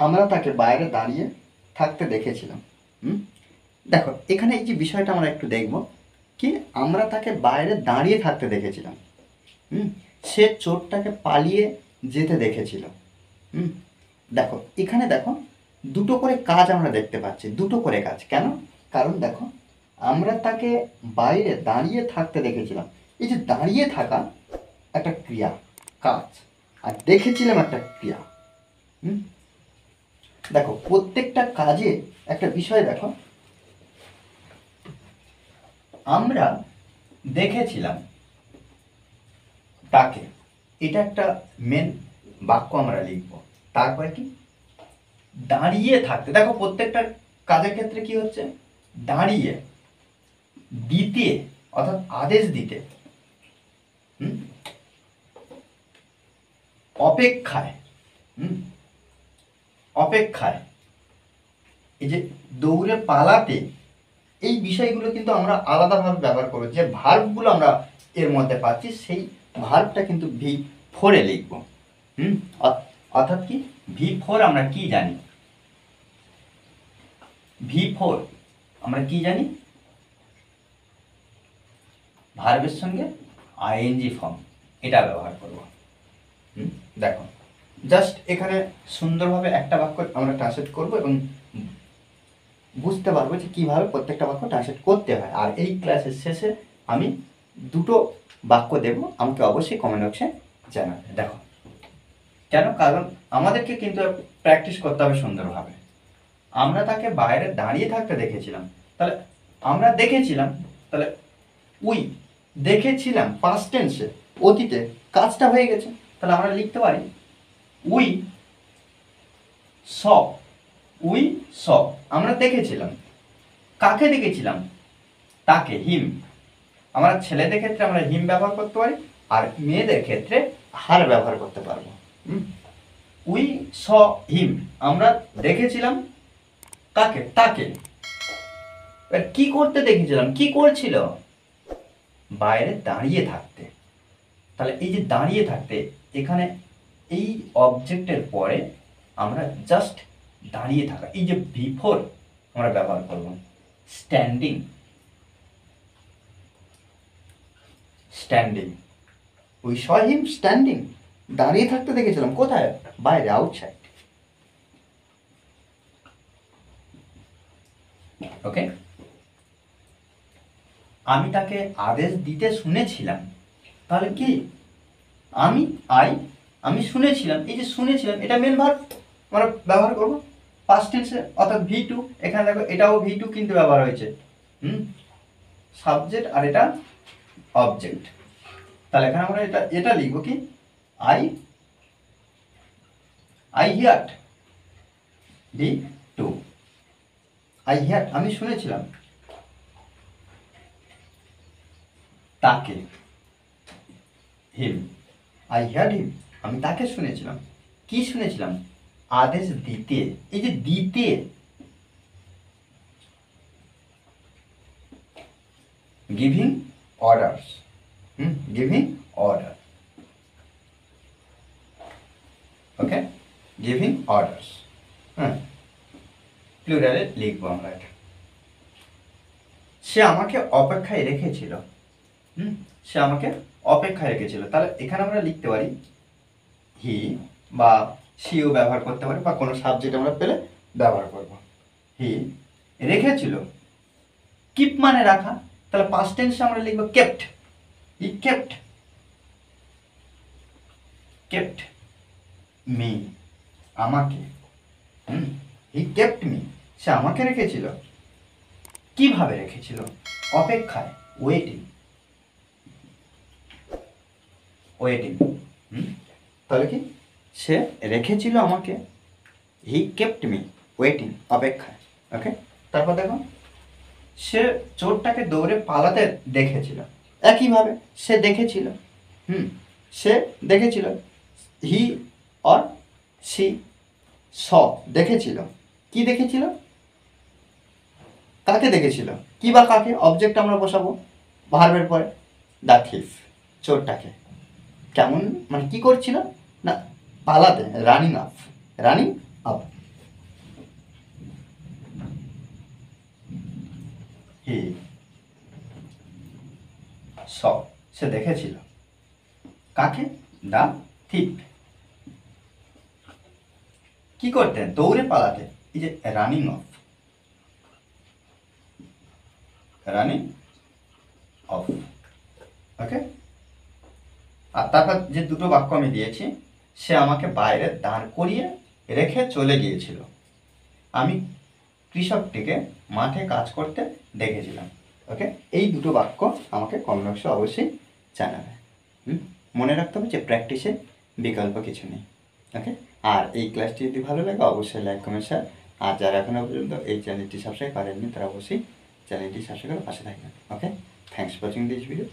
আমরা তাকে বাইরে দাঁড়িয়ে থাকতে দেখেছিলাম। দেখো এখানে এই যে বিষয়টা আমরা একটু দেখব কি, আমরা তাকে বাইরে দাঁড়িয়ে থাকতে দেখেছিলাম। সে চোরটাকে পালিয়ে যেতে দেখেছিল। দেখো এখানে দেখো দুটো করে কাজ আমরা দেখতে পাচ্ছি, দুটো করে কাজ। কেন? কারণ দেখো আমরা তাকে বাইরে দাঁড়িয়ে থাকতে দেখেছিলাম। এই যে দাঁড়িয়ে থাকা একটা ক্রিয়া, কাজ, আর দেখেছিলাম একটা ক্রিয়া। দেখো প্রত্যেকটা কাজে একটা বিষয় দেখো, আমরা দেখেছিলাম তাকে, এটা একটা মেন বাক্য আমরা লিখব। তারপরে কি, দাঁড়িয়ে থাকতে। দেখো প্রত্যেকটা কাজের ক্ষেত্রে কি হচ্ছে, দাঁড়িয়ে, দিতে অর্থাৎ আদেশ দিতে, অপেক্ষায়, অপেক্ষায়, এই যে দৌড়ে পালাতে, এই বিষয়গুলো কিন্তু আমরা আলাদাভাবে ব্যবহার করব। যে ভার্বগুলো আমরা এর মধ্যে পাচ্ছি সেই ভার্বটা কিন্তু V4 এ লিখব। অর্থাৎ কি, V4 আমরা কি জানি, V4 আমরা কি জানি, ভার্বের সঙ্গে আইএনজি ফর্ম, এটা ব্যবহার করব। দেখো জাস্ট এখানে সুন্দরভাবে একটা বাক্য আমরা ট্রান্সলেট করব এবং বুঝতে পারবো যে কীভাবে প্রত্যেকটা বাক্য ট্রান্সলেট করতে হয়। আর এই ক্লাসের শেষে আমি দুটো বাক্য দেব, আমাকে অবশ্যই কমেন্ট বক্সে জানাবে। দেখো কেন, কারণ আমাদেরকে কিন্তু প্র্যাকটিস করতে হবে সুন্দরভাবে। আমরা তাকে বাইরে দাঁড়িয়ে থাকতে দেখেছিলাম, তাহলে আমরা দেখেছিলাম, তাহলে উই দেখেছিলাম পাস্ট টেন্সে, অতীতে কাজটা হয়ে গেছে। তাহলে আমরা লিখতে পারি উই স, উই স, আমরা দেখেছিলাম। কাকে দেখেছিলাম? তাকে, হিম। আমরা ছেলেদের ক্ষেত্রে আমরা হিম ব্যবহার করতে পারি, আর মেয়েদের ক্ষেত্রে হার ব্যবহার করতে পারবো। উই স হিম, আমরা দেখেছিলাম কাকে? তাকে। কি করতে দেখেছিলাম? কি করছিল? বাইরে দাঁড়িয়ে থাকতে। তাহলে এই যে দাঁড়িয়ে থাকতে, এখানে এই অবজেক্টের পরে আমরা জাস্ট দাঁড়িয়ে থাকা, এই যে V4 আমরা ব্যবহার করব। Standing, standing, we saw him standing, দাঁড়িয়ে থাকতে দেখেছিলাম। কোথায়? বাইরে, আউটসাইড। ওকে, আমি তাকে আদেশ দিতে শুনেছিলাম। তাহলে কি, আমি শুনেছিলাম, এই যে শুনেছিলাম এটা মেন ভার্ব আমরা ব্যবহার করব পাস্ট টেন্সে, অর্থাৎ V2। এখানে দেখো এটাও V2 কিন্তু ব্যবহার হয়েছে, সাবজেক্ট আর এটা অবজেক্ট। তাহলে এখানে আমরা এটা লিখবো কি, I heard, V2, I heard, আমি শুনেছিলাম তাকে, হিম, আই হিয়ার্ড হিম, আমি তাকে শুনেছিলাম। কি শুনেছিলাম? আদেশ দিতে। এই যে দিতে, গিভিং অর্ডারস, গিভিং অর্ডার। ওকে, গিভিং অর্ডারস, প্লুরালে লিখবো আমরা এটা। সে আমাকে অপেক্ষায় রেখেছিল, সে আমাকে অপেক্ষায় রেখেছিল। তাহলে এখানে আমরা লিখতে পারি হি, বা সিও ব্যবহার করতে পারি, বা কোনো সাবজেক্ট আমরা পেলে ব্যবহার করব। হি রেখেছিল, কিপ মানে রাখা, তাহলে পাস্ট টেন্সে আমরা লিখব কেপ্ট, হি কেপ্ট, কেপ্ট মি, আমাকে, হি কেপ্ট মি, সে আমাকে রেখেছিল। কিভাবে রেখেছিল? অপেক্ষায়, ওয়েটিং, ওয়েটিং। তাহলে কি, সে রেখেছিল আমাকে, হি কেপ্ট মি ওয়েটিং, অপেক্ষায়। ওকে, তারপর দেখো সে চোরটাকে দৌড়ে পালাতে দেখেছিল। একইভাবে সে দেখেছিল, সে দেখেছিল, হি অর সি স, দেখেছিল। কি দেখেছিল? কাকে দেখেছিল? কি বা কাকে? অবজেক্ট আমরা বসাবো ভার্বের পরে, দ্য থিফ, চোরটাকে। কেমন মানে কি করছিল না, পালাতে, রানিং আপ, রানিং আপ। সে দেখেছিল কাকে? The thief. কি করতেন? দৌড়ে পালাতেন। এই যে রানিং অফ, রানিং অফ। ওকে, আর তারপর যে দুটো বাক্য আমি দিয়েছি, সে আমাকে বাইরে দাঁড় করিয়ে রেখে চলে গিয়েছিল, আমি কৃষকটিকে মাঠে কাজ করতে দেখেছিলাম। ওকে, এই দুটো বাক্য আমাকে কমেন্ট বক্সে অবশ্যই জানাবে। মনে রাখতে হবে যে প্র্যাকটিসে বিকল্প কিছু নেই। ওকে, আর এই ক্লাসটি যদি ভালো লাগে অবশ্যই লাইক কমেন্ট শেয়ার, আর যারা এখনও পর্যন্ত এই চ্যানেলটি সাবস্ক্রাইব করেননি তারা অবশ্যই চ্যানেলটি সাবস্ক্রাইব করে পাশে থাকবেন। Okay, thanks for watching this video.